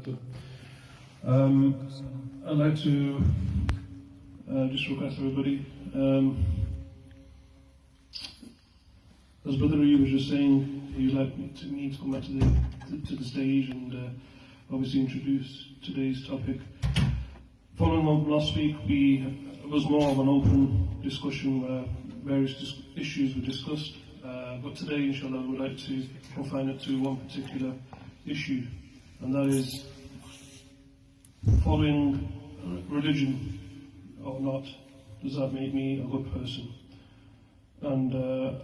I'd like to just request everybody, as Brother Ayub was just saying, he'd like me to come back to the stage and obviously introduce today's topic. Following on from last week, it was more of an open discussion where various issues were discussed, but today, inshallah, we would like to confine it to one particular issue, and that is following religion or not, does that make me a good person? And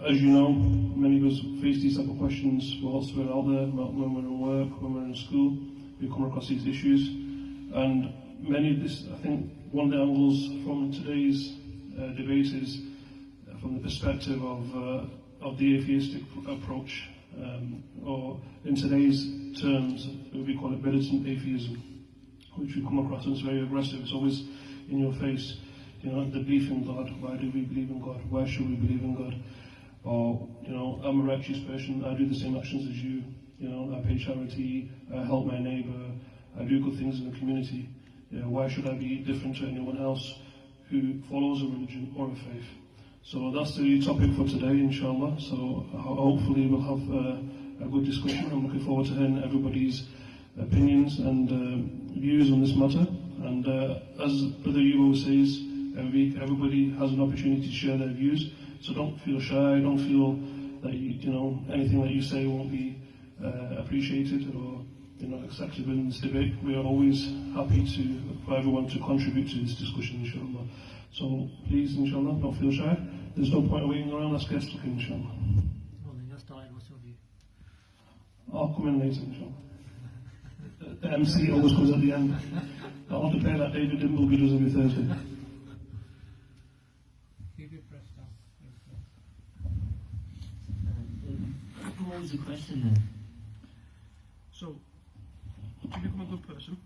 as you know, many of us face these type of questions whilst we're out there, when we're in work, when we're in school, we come across these issues. And many of this, I think one of the angles from today's debate is from the perspective of the atheistic approach, or in today's terms, we call it militant atheism, which we come across as very aggressive. It's always in your face. You know, the belief in God. Why do we believe in God? Why should we believe in God? Or, you know, I'm a righteous person. I do the same actions as you. You know, I pay charity. I help my neighbor. I do good things in the community. You know, why should I be different to anyone else who follows a religion or a faith? So that's the topic for today, inshallah. So hopefully we'll have a good discussion. I'm looking forward to hearing everybody's opinions and views on this matter. And as Brother Ayub always says, everybody has an opportunity to share their views. So don't feel shy. Don't feel that you know anything that you say won't be appreciated or accepted in this debate. We are always happy for everyone to contribute to this discussion, inshallah. So please, inshallah, don't feel shy. There's no point waiting around. Let's get stuck in, inshallah. Well, then you're starting. What's your view? I'll come in later, inshallah. The MC always comes at the end. I'll have to play like David Dimbleby does every Thursday. What was the question then? So, to become a good person,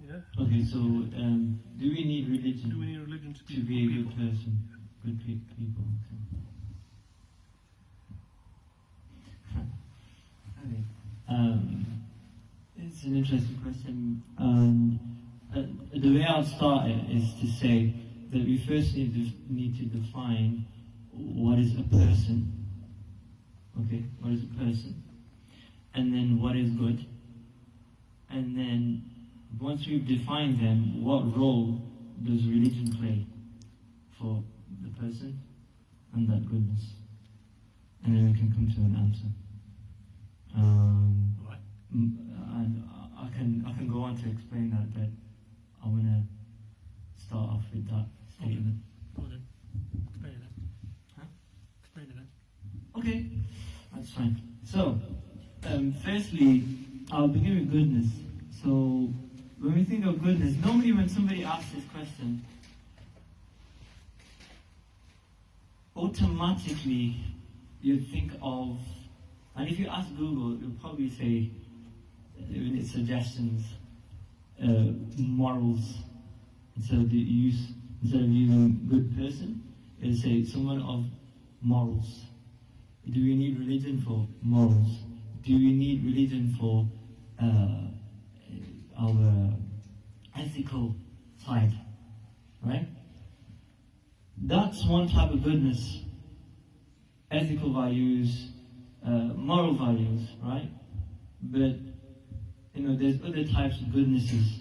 yeah? Okay, so do we need religion? Do we need religion to be a good person? Good people. Okay. It's an interesting question. The way I'll start it is to say that we first need to define what is a person. Okay, what is a person? And then what is good? And then once we've defined them, what role does religion play for the person and that goodness? And then we can come to an answer. And I can go on to explain that, but I want to start off with that statement. Okay. Explain it then. Huh? Explain it then. Okay, that's fine. So, firstly, I'll begin with goodness. So, when we think of goodness, normally when somebody asks this question, automatically you think of, and if you ask Google, it'll probably say, in its suggestions, morals, instead of using good person, it'll say someone of morals. Do we need religion for morals? Do we need religion for our ethical side? Right? That's one type of goodness. Ethical values, moral values, right? But, there's other types of goodnesses.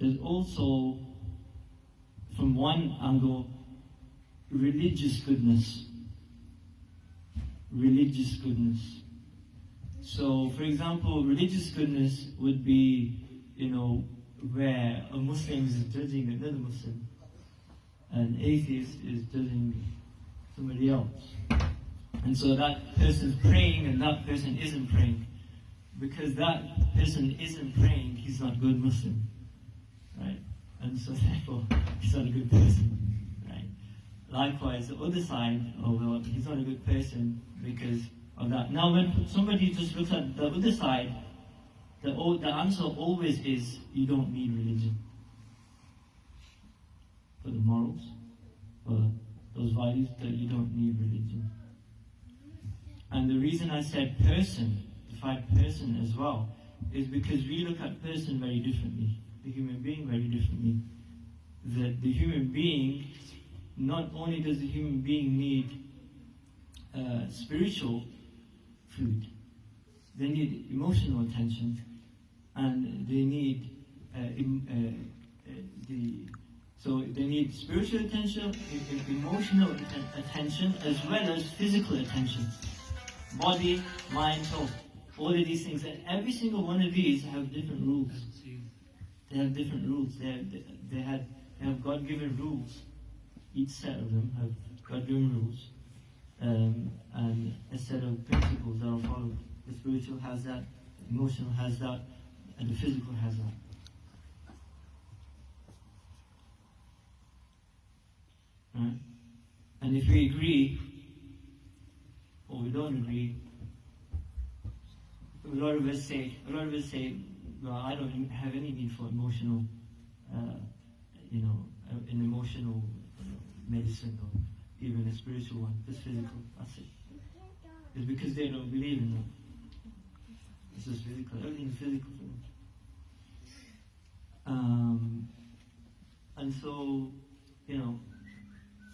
There's also, from one angle, religious goodness. Religious goodness. So, for example, religious goodness would be, where a Muslim is judging another Muslim, an atheist is judging somebody else. And so that person's praying and that person isn't praying. Because that person isn't praying, he's not a good Muslim. Right? And so therefore, he's not a good person. Right? Likewise, the other side, he's not a good person because of that. Now, when somebody just looks at the other side, the answer always is, you don't need religion. For the morals, for those values, that you don't need religion. And the reason I said person, define person as well, is because we look at person very differently, the human being very differently. That the human being, not only does the human being need spiritual food, they need emotional attention, and they need so they need spiritual attention, emotional attention, as well as physical attention. Body, mind, soul. All of these things. And every single one of these have different rules. They have different rules. They have God-given rules. Each set of them have God-given rules. And a set of principles that are followed. The spiritual has that, the emotional has that, and the physical has that. Right? And if we agree, or we don't agree, a lot of us say, well, I don't have any need for emotional, an emotional medicine or even a spiritual one, just physical, that's it. It's because they don't believe in that. It's just physical, everything's physical for them. And so,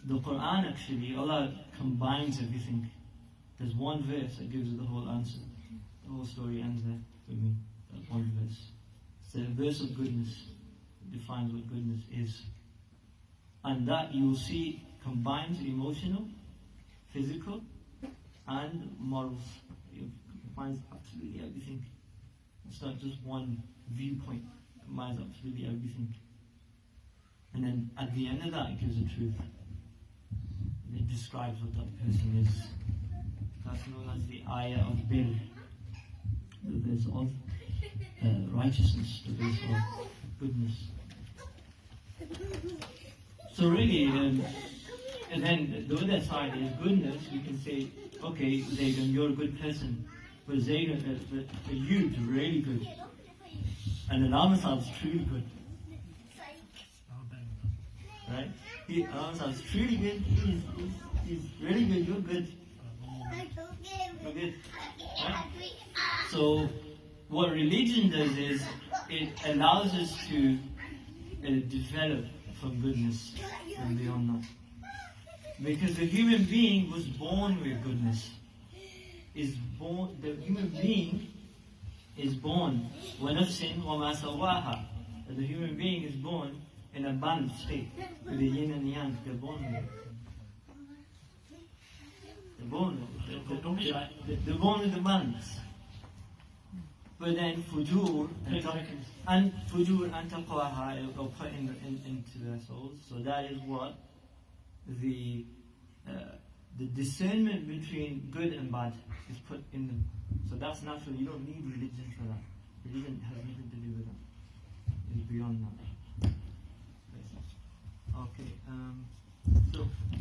the Quran actually, Allah combines everything. There's one verse that gives you the whole answer. The whole story ends there for me. That one verse. It's a verse of goodness. It defines what goodness is. And that you will see combines emotional, physical, and morals. It combines absolutely everything. It's not just one viewpoint. It combines absolutely everything. And then at the end of that, it gives the truth. It describes what that person is. That's known as the ayah of bir, the verse of righteousness, the verse of goodness. So really, and then the other side is goodness. We can say, okay, Zaydan, you're a good person, but Zaydan, you're really good, and Al-Amsal is truly good, right? Al-Amsal is truly good. He's really good. You're good. You're good. Right? So what religion does is it allows us to develop from goodness and beyond that. Because the human being was born with goodness. The human being is born. وَنَفْسٍ وَمَا سَوَّاهَا. The human being is born in a balanced state with the yin and yang. They're born with it. They're born with the balance. But then fujur and taqwaha are put into their souls. So that is what the discernment between good and bad is put in them. So that's natural. You don't need religion for that. Religion has nothing to do with that. It's beyond that. Okay.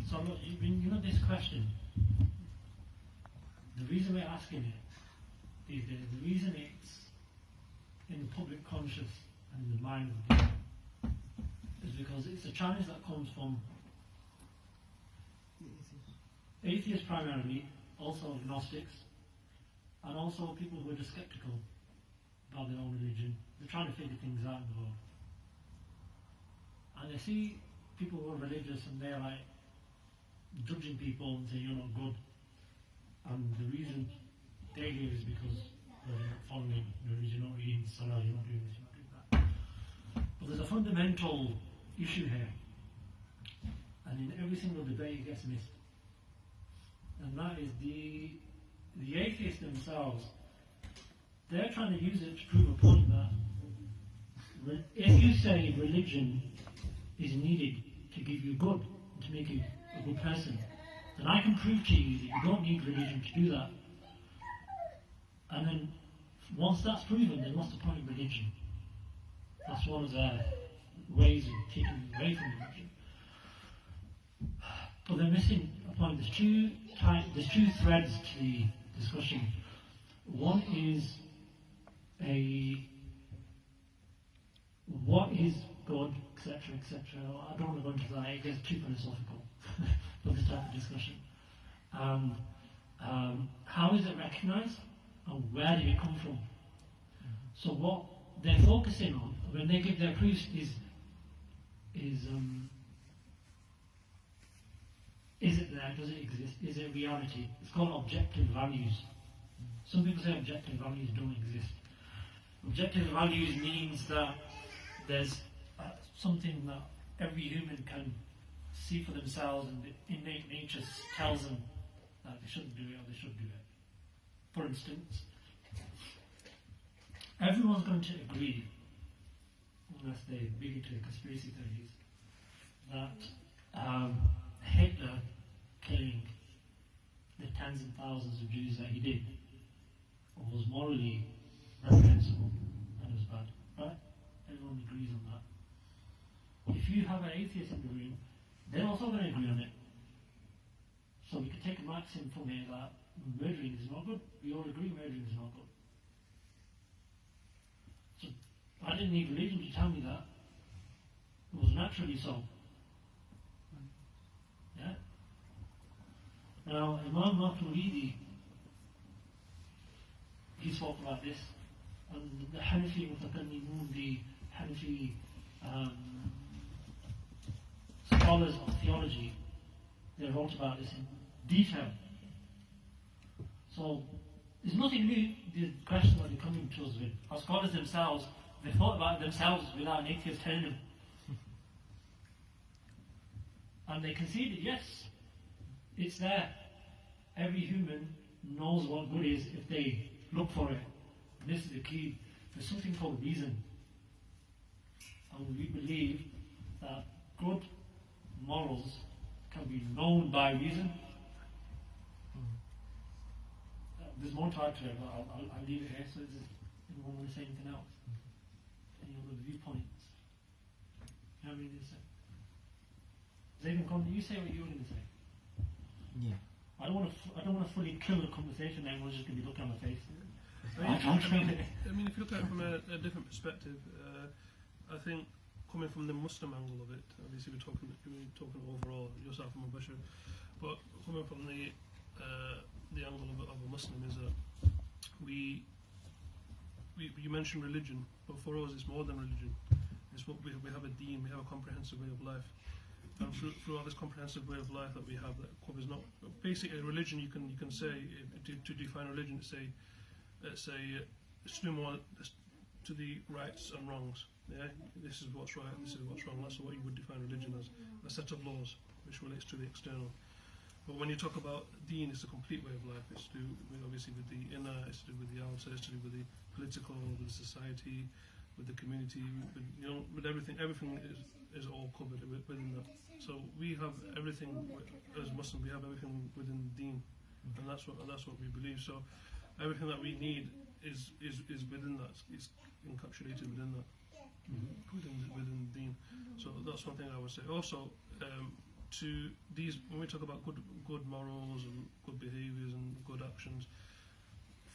So look, this question. The reason we're asking it is the reason it's in the public conscious and in the mind of people is because it's a challenge that comes from atheists primarily, also agnostics, and also people who are just skeptical about their own religion. They're trying to figure things out in the world. And they see people who are religious and they're like judging people and saying you're not good. And the reason they give is because you're not following the religion, you're not reading Salah, you're not doing this, you're not doing that. But there's a fundamental issue here. And in every single debate it gets missed. And that is the atheists themselves. They're trying to use it to prove a point that if you say religion is needed to give you good, to make you a good person, then I can prove to you that you don't need religion to do that. And then once that's proven, then what's the point of religion? That's one of their ways of taking away from religion. But they're missing a point. There's two threads to the discussion. One is what is God, etc., etc. I don't want to go into that, it gets too philosophical for this type of discussion. How is it recognized and where did it come from? So what they're focusing on when they give their proofs is it there? Does it exist? Is it reality? It's called objective values. Some people say objective values don't exist. Objective values means that there's something that every human can see for themselves, and the innate nature tells them that they shouldn't do it or they should do it. For instance, everyone's going to agree, unless they're big into conspiracy theories, that Hitler killing the tens and thousands of Jews that he did was morally reprehensible and was bad, right? Everyone agrees on that. If you have an atheist in the room, they're also going to agree on it. So we can take a maxim from here that murdering is not good. We all agree murdering is not good. So I didn't need religion to tell me that. It was naturally so. Yeah? Now, Imam Maturidi, he spoke about this, and the Hanafi Mutakallimun, the Hanafi scholars of theology, they wrote about this in detail. So, there's nothing new, the question that they're coming to us with. Our scholars themselves, they thought about it themselves without an atheist telling them. And they conceded, yes, it's there. Every human knows what good is if they look for it. And this is the key. There's something called reason. And we believe that good morals can be known by reason. There's more to add to it, but I'll leave it here. So does anyone want to say anything else? Any other viewpoints? You know what I mean? Zayden, you say what you were going to say. Yeah. I don't want to fully kill the conversation. Everyone's just going to be looking at my face. I mean, if you look at it from a different perspective, I think coming from the Muslim angle of it, obviously we're talking overall, yourself and Mubashir, but coming from the angle of a Muslim is that you mentioned religion, but for us it's more than religion. It's what we have a deen, we have a comprehensive way of life. And throughout this comprehensive way of life that we have, that covers not basically religion. You can say to define religion, let's say it's no more to the rights and wrongs. Yeah, this is what's right, this is what's wrong. That's what you would define religion as, a set of laws which relates to the external. But when you talk about deen, it's a complete way of life. It's to do with, obviously with the inner, it's to do with the outer, it's to do with the political, with the society, with the community, with everything. Everything is all covered within that. So we have everything as Muslims. We have everything within deen, and that's what we believe. So everything that we need is within that. It's encapsulated within that, within deen. So that's one thing I would say. Also, to these, when we talk about good morals and good behaviours and good actions,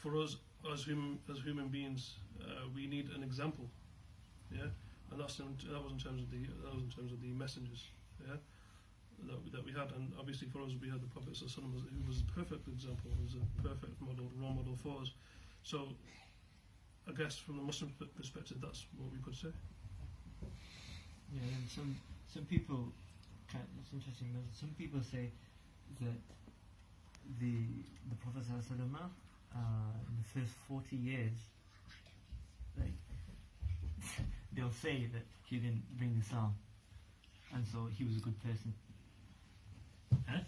for us as human beings, we need an example. Yeah, and that was in terms of the messengers. Yeah, that we had, and obviously for us we had the Prophet ﷺ, who was a perfect example, was a perfect role model for us. So I guess from the Muslim perspective, that's what we could say. Yeah, and some people, it's interesting. Some people say that the Prophet ﷺ, in the first 40 years, like they'll say that he didn't bring Islam, and so he was a good person. Huh?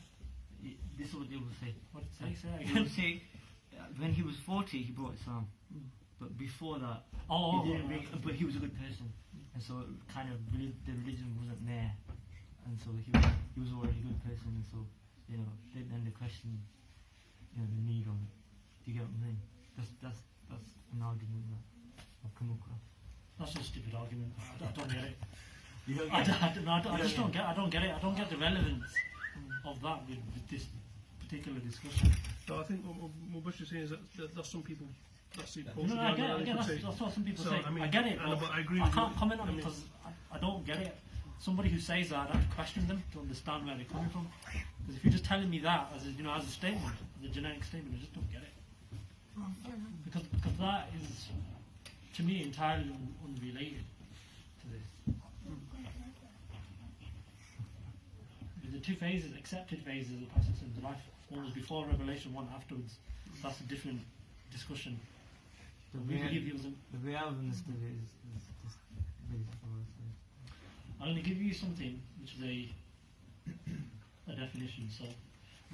This is what they will say. What did they say? They will say when he was 40 he brought Islam, but before that he didn't bring. But he was a good person, and so kind of the religion wasn't there, and so he was already a good person, and so then the question, the need on it. Do you get what I'm saying? That's an argument that I've come across. That's a stupid argument. I don't get it. You don't I get it? just don't get. I don't get it. I don't get the relevance of that with this particular discussion. No, I think what Bush is saying is that there's some people that see. No, I get it. That's what some people say. I mean, I get it, but I agree. I can't comment on it because I don't get it. Somebody who says that, I have to question them to understand where they're coming from. Because if you're just telling me that as a statement, as a generic statement, I just don't get it. Because that is to me, entirely unrelated to this. With the two phases, accepted phases of the Prophet's life, one was before Revelation, one afterwards. That's a different discussion. We believe he was the way I understood it is just really difficult. I'm going to give you something which is a definition. So,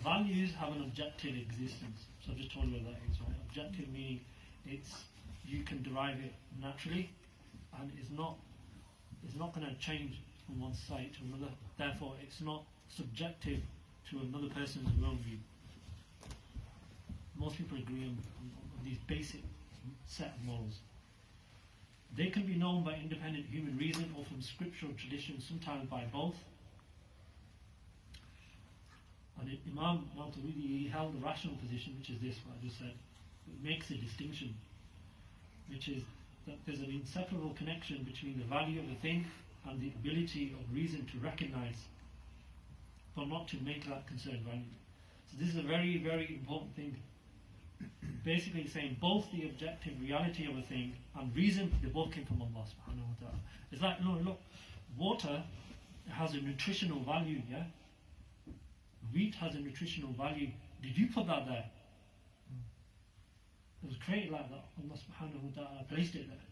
values have an objective existence. So I've just told you what that is, right? Objective meaning you can derive it naturally, and it's not going to change from one side to another. Therefore, it's not subjective to another person's worldview. Most people agree on these basic set of morals. They can be known by independent human reason or from scriptural tradition, sometimes by both. And Imam Maturidi, he held a rational position, which is this, what I just said. It makes a distinction, which is that there's an inseparable connection between the value of a thing and the ability of reason to recognize, but not to make that concern value. So this is a very, very important thing. Basically saying both the objective reality of a thing and reason, they both came from Allah subhanahu wa ta'ala. It's like, no, look, water has a nutritional value, yeah? Wheat has a nutritional value. Did you put that there? It was created like that. Allah subhanahu wa ta'ala placed it there.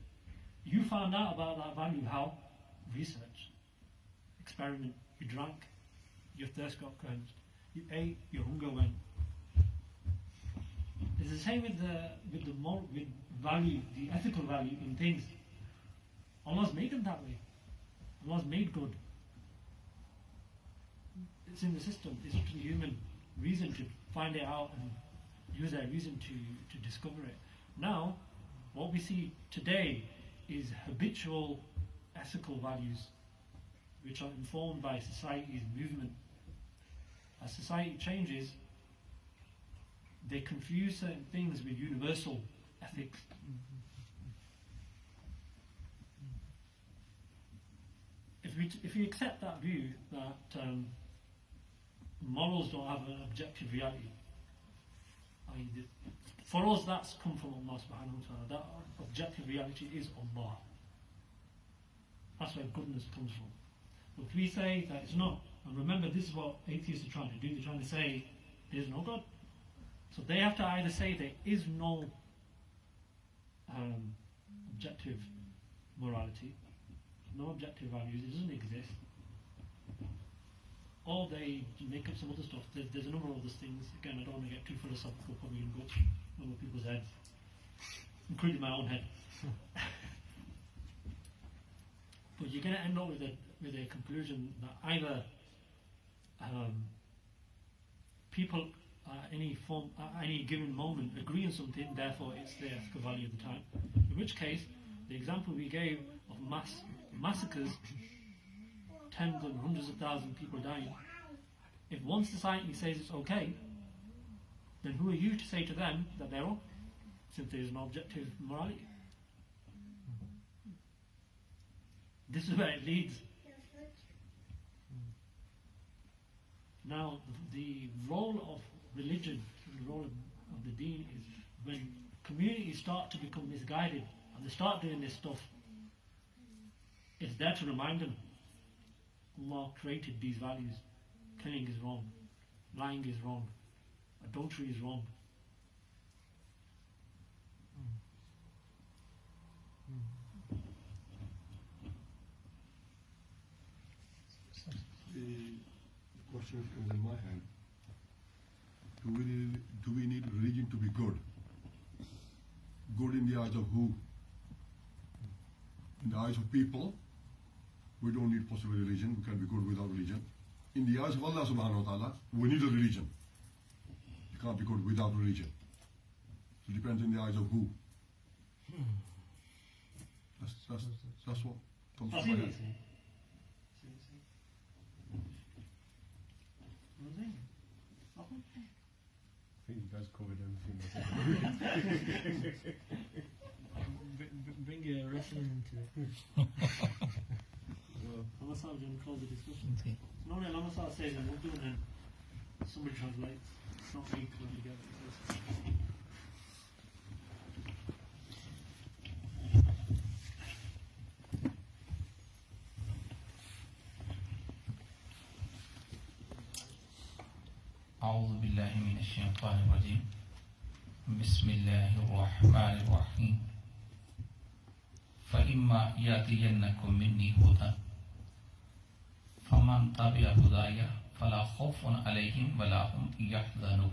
You found out about that value, how? Research. Experiment. You drank, your thirst got quenched. You ate, your hunger went. It's the same with with value, the ethical value in things. Allah's made them that way. Allah's made good. It's in the system. It's up to the human reason to find it out and use that reason to discover it. Now, what we see today is habitual ethical values which are informed by society's movement. As society changes, they confuse certain things with universal ethics. If we accept that view that morals don't have an objective reality, for us that's come from Allah subhanahu wa ta'ala. That objective reality is Allah. That's where goodness comes from. But if we say that it's not, and remember this is what atheists are trying to do, they're trying to say there's no God. So they have to either say there is no objective morality, no objective values, it doesn't exist, or they make up some other stuff. There's a number of other things. Again, I don't want to get too philosophical, probably and go over people's heads, including my own head. But you're going to end up with a conclusion that either people at any given moment agree on something, therefore it's the ethical value of the time. In which case, the example we gave of massacres, tens and hundreds of thousands of people dying, if one society says it's okay, then who are you to say to them that they're wrong, since there is no objective morality? This is where it leads. Now, the role of religion, the role of the deen is when communities start to become misguided and they start doing this stuff, it's there to remind them Allah created these values. Killing is wrong, lying is wrong, adultery is wrong. The question comes in my hand. Do we need religion to be good? Good in the eyes of who? In the eyes of people, we don't need possible religion. We can be good without religion. In the eyes of Allah subhanahu wa ta'ala, we need a religion. You can't be good without religion. So it depends in the eyes of who. That's what comes to my head. I think you guys covered everything. Bring your wrestling into it. Lama Sahib is going to close the discussion. Okay. Normally Lama Sahib says and we'll do it and then somebody translates. It's not me putting together. اعوذ باللہ من الشیطان الرجیم بسم اللہ الرحمن الرحیم فإما یأتینکم منی ھدی فمن تبع ھدای فلا خوف علیہم ولا هم یحزنون.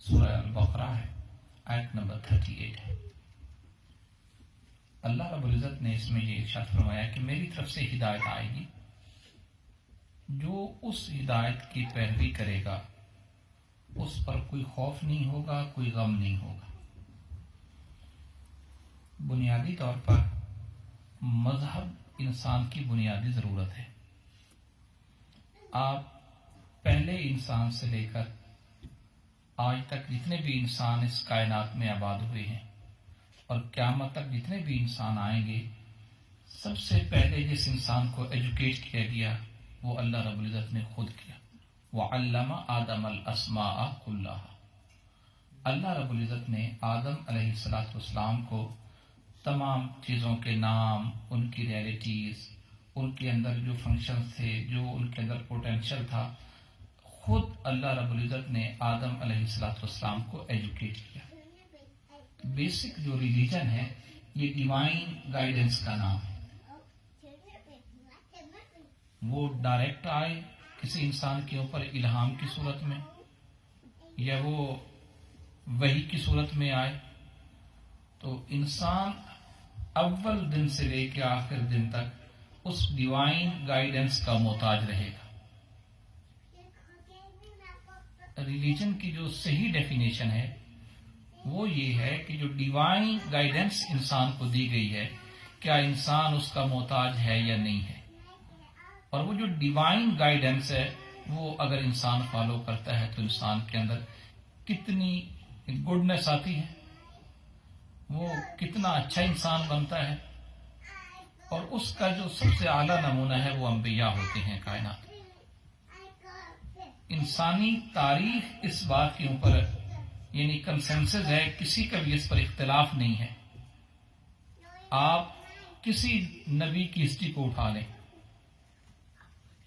سورہ البقرہ ہے، آیت نمبر 38 ہے. اللہ رب العزت نے اس میں یہ ارشاد فرمایا کہ میری طرف سے ہدایت آئے گی، جو اس ہدایت کی پیروی کرے گا اس پر کوئی خوف نہیں ہوگا، کوئی غم نہیں ہوگا. بنیادی طور پر مذہب انسان کی بنیادی ضرورت ہے. آپ پہلے انسان سے لے کر آج تک جتنے بھی انسان اس کائنات میں آباد ہوئے ہیں اور قیامت تک جتنے بھی انسان آئیں گے، سب سے پہلے جس انسان کو ایجوکیٹ کیا گیا وہ اللہ رب العزت نے خود کیا. وَعَلَّمَ آدَمَ الْأَسْمَاءَ كُلَّهَا. اللہ رب العزت نے آدم علیہ السلام کو تمام چیزوں کے نام، ان کی ریئلٹیز، ان کے اندر جو فنکشنز تھے، جو ان کے اندر پوٹینشیل تھا، خود اللہ رب العزت نے آدم علیہ السلام کو ایجوکیٹ کیا. بیسک جو ریلیجن ہے یہ ڈیوائن گائیڈنس کا نام ہے. وہ ڈائریکٹ آئے کسی انسان کے اوپر الہام کی صورت میں، یا وہ وحی کی صورت میں آئے، تو انسان اول دن سے لے کے آخر دن تک اس ڈیوائن گائیڈنس کا محتاج رہے گا. ریلیجن کی جو صحیح ڈیفینیشن ہے وہ یہ ہے کہ جو ڈیوائن گائیڈنس انسان کو دی گئی ہے، کیا انسان اس کا محتاج ہے یا نہیں ہے. اور وہ جو ڈیوائن گائیڈنس ہے وہ اگر انسان فالو کرتا ہے تو انسان کے اندر کتنی گڈنس آتی ہے، وہ کتنا اچھا انسان بنتا ہے. اور اس کا جو سب سے اعلیٰ نمونہ ہے وہ انبیاء ہوتے ہیں کائنات. انسانی تاریخ اس بات کے اوپر یعنی کنسنسس ہے، کسی کا بھی اس پر اختلاف نہیں ہے. آپ کسی نبی کی ہسٹری کو اٹھا لیں،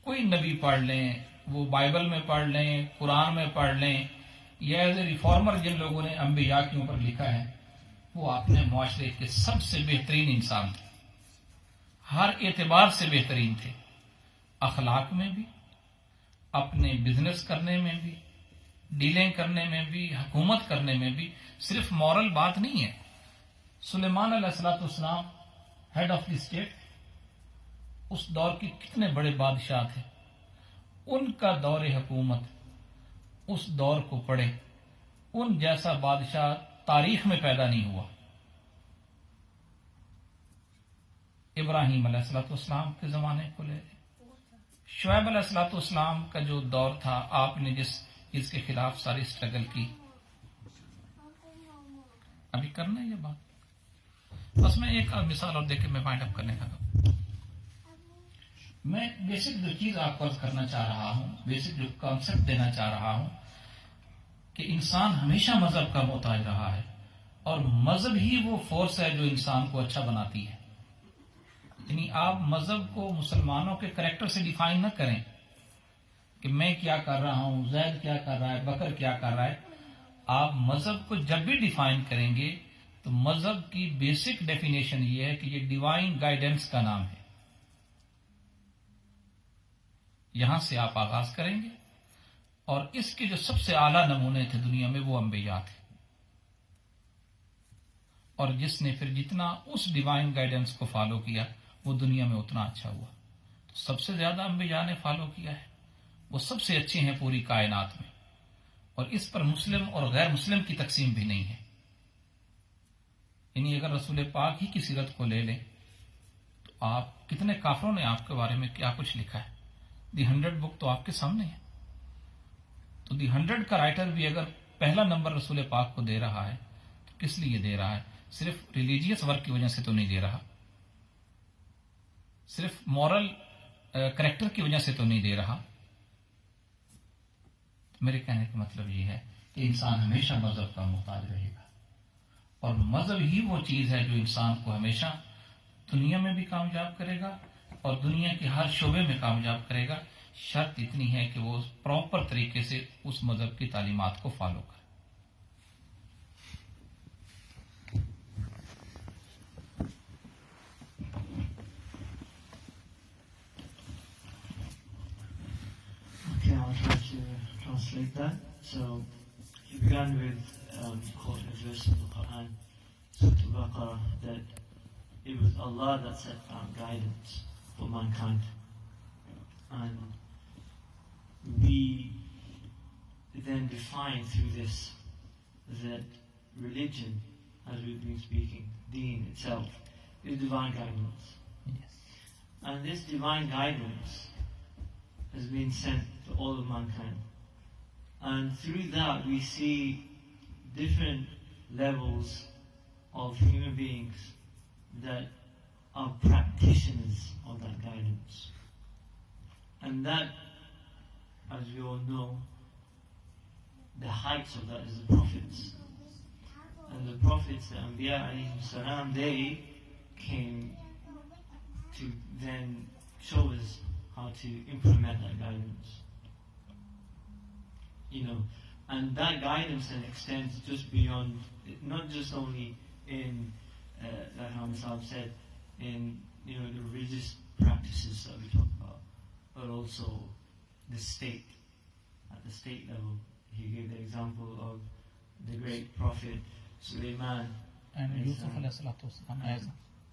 کوئی نبی پڑھ لیں، وہ بائبل میں پڑھ لیں، قرآن میں پڑھ لیں، یا ایز اے ریفارمر جن لوگوں نے انبیاء کے اوپر لکھا ہے، وہ اپنے معاشرے کے سب سے بہترین انسان تھے، ہر اعتبار سے بہترین تھے. اخلاق میں بھی، اپنے بزنس کرنے میں بھی، ڈیلنگ کرنے میں بھی، حکومت کرنے میں بھی. صرف مورل بات نہیں ہے. سلیمان علیہ السلام ہیڈ آف دی اسٹیٹ، اس دور کے کتنے بڑے بادشاہ تھے، ان کا دور حکومت، اس دور کو پڑھے، ان جیسا بادشاہ تاریخ میں پیدا نہیں ہوا. ابراہیم علیہ السلام کے زمانے کو لے لیں، شعیب علیہ السلام کا جو دور تھا، آپ نے جس کے خلاف ساری اسٹرگل کی. ابھی کرنا ہے یہ بات. بس میں ایک مثال اور دے کے میں وائنڈ اپ کرنے لگا. میں بیسک جو چیز آپ کو عرض کرنا چاہ رہا ہوں، بیسک جو کانسیپٹ دینا چاہ رہا ہوں کہ انسان ہمیشہ مذہب کا محتاج رہا ہے، اور مذہب ہی وہ فورس ہے جو انسان کو اچھا بناتی ہے. یعنی آپ مذہب کو مسلمانوں کے کریکٹر سے ڈیفائن نہ کریں کہ میں کیا کر رہا ہوں، زید کیا کر رہا ہے، بکر کیا کر رہا ہے. آپ مذہب کو جب بھی ڈیفائن کریں گے تو مذہب کی بیسک ڈیفینیشن یہ ہے کہ یہ ڈیوائن گائیڈنس کا نام ہے. یہاں سے آپ آغاز کریں گے، اور اس کے جو سب سے اعلیٰ نمونے تھے دنیا میں وہ انبیاء تھے. اور جس نے پھر جتنا اس ڈیوائن گائیڈنس کو فالو کیا وہ دنیا میں اتنا اچھا ہوا. تو سب سے زیادہ انبیاء نے فالو کیا ہے، وہ سب سے اچھے ہیں پوری کائنات میں. اور اس پر مسلم اور غیر مسلم کی تقسیم بھی نہیں ہے. یعنی اگر رسول پاک ہی کی سیرت کو لے لیں تو آپ کتنے کافروں نے آپ کے بارے میں کیا کچھ لکھا ہے. دی 100 بک تو آپ کے سامنے ہے. تو دی 100 کا رائٹر بھی اگر پہلا نمبر رسول پاک کو دے رہا ہے تو کس لیے دے رہا ہے؟ صرف ریلیجیس ورک کی وجہ سے تو نہیں دے رہا، صرف مورل کریکٹر کی وجہ سے تو نہیں دے رہا. میرے کہنے کا مطلب یہ ہے کہ انسان ہمیشہ مذہب کا محتاج رہے گا، اور مذہب ہی وہ چیز ہے جو انسان کو ہمیشہ دنیا میں بھی کامیاب کرے گا اور دنیا کے ہر شعبے میں کامیاب کرے گا. शर्त इतनी है कि वो प्रॉपर तरीके से उस मजहब की तालीमात को फॉलो करे. Okay, I'll try to translate that. So, he began with quoting a verse of the Quran, Surah Al-Baqarah, that it was Allah that set down guidance for mankind. And we then define through this that religion, as we've been speaking, deen itself, is divine guidance. Yes. And this divine guidance has been sent to all of mankind. And through that we see different levels of human beings that are practitioners of that guidance. And that, as we all know, the heights of that is the prophets. And the prophets, the Anbiya alayhi salam, they came to then show us how to implement that guidance. You know, and that guidance then extends just beyond, not just only in, like how Musab said, in, you know, the religious practices that we talk about, but also the state. At the state level, he gave the example of the great prophet Sulaiman, And alayhi Yusuf salam. alayhi salatu wasalam as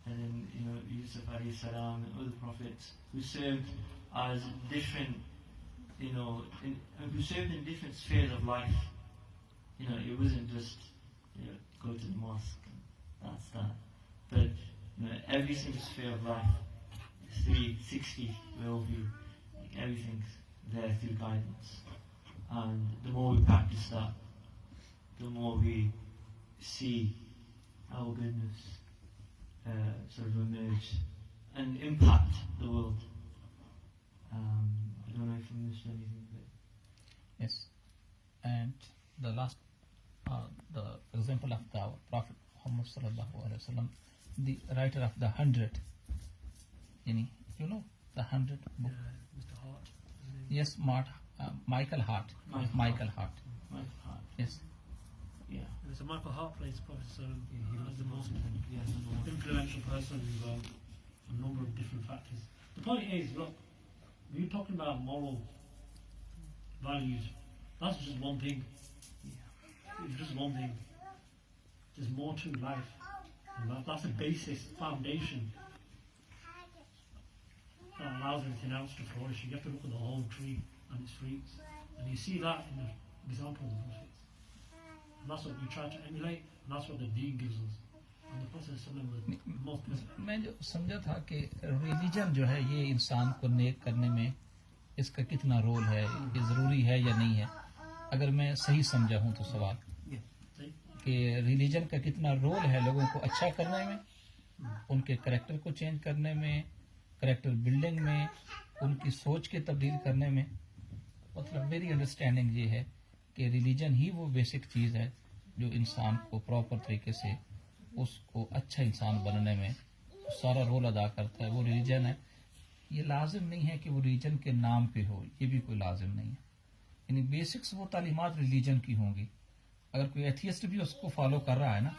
And then, you know, Yusuf alayhi salam and other prophets who served as different, you know, who served in different spheres of life. You know, it wasn't just, you know, go to the mosque and that's that. But, you know, every single sphere of life, 360 worldview, like everything's there through guidance. And the more we practice that, the more we see our goodness sort of emerge and impact the world. I don't know if I missed anything, but yes. And the last, the example of the Prophet Muhammad sallallahu alaihi wasallam, the writer of the 100. You know the 100 book. Mr. Hart. Yes, Michael Hart. Michael Hart. my heart, Yes. yeah. And it's a Michael Hart plays Professor as the most Yeah, number one. influential person involved a number of different factors. The point is, look, we're talking about moral values. That's just one thing. It's just one thing. There's more to life. And that's a basis, foundation that allows everything else to flourish. You have to look at the whole tree and its fruits. And you see that in the example of the prophets. And that's what we try to emulate, and that's what the deen gives us. And the Prophet was most मैं जो समझा था कि religion जो है ये इंसान को नेक करने में इसका कितना रोल है, ये ज़रूरी है या नहीं है. अगर मैं सही समझा हूँ तो सवाल कि रिलीजन का कितना रोल है लोगों को अच्छा करने में, उनके करेक्टर को चेंज करने में, करेक्टर बिल्डिंग में, उनकी सोच के तब्दील करने में. मतलब मेरी अंडरस्टैंडिंग ये है कि रिलीजन ही वो बेसिक चीज़ है जो इंसान को प्रॉपर तरीके से उसको अच्छा इंसान बनने में सारा रोल अदा करता है. वो रिलीजन है. ये लाजिम नहीं है कि वो रिलीजन के नाम पे हो, ये भी कोई लाजिम नहीं है. यानी बेसिक्स वो तालीमात रिलीजन की होंगी. अगर कोई एथियस्ट भी उसको फॉलो कर रहा है ना,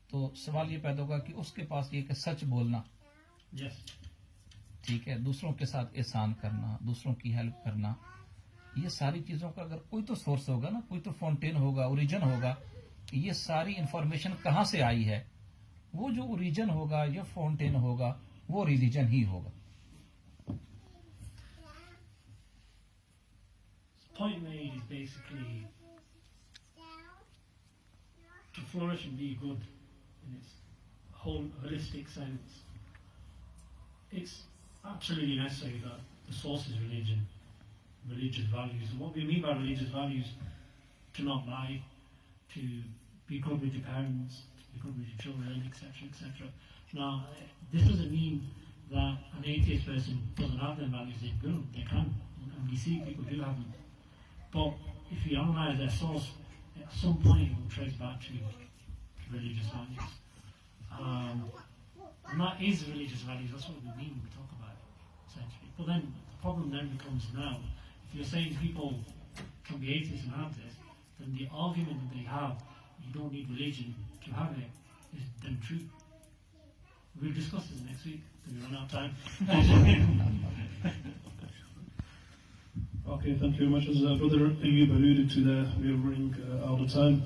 तो सवाल ये पैदा होगा कि उसके पास ये कि सच बोलना, ठीक है, दूसरों के साथ एहसान करना, दूसरों की हेल्प करना, ये सारी चीजों का अगर कोई तो सोर्स होगा ना, कोई तो फाउंटेन होगा, ओरिजिन होगा कि ये सारी इंफॉर्मेशन कहाँ से आई है, वो जो ओरिजिन होगा या फाउंटेन होगा वो रिलीजन ही होगा. point made is basically to flourish and be good in its whole holistic sense. It's absolutely necessary that the source is religion, religious values. And what we mean by religious values, to not lie, to be good with your parents, to be good with your children, etc., etc. Now, this doesn't mean that an atheist person doesn't have them values. They do, they can, and we see people do have them. But if you analyse their source, at some point it will trace back to religious values. And that is religious values, that's what we mean when we talk about it. essentially. But then the problem then becomes now, if you're saying people can be atheists and atheists, then the argument that they have, you don't need religion to have it, is then true. We'll discuss this next week, because we run out of time. Okay, thank you very much. As Brother Ayub alluded to there, we are running out of time.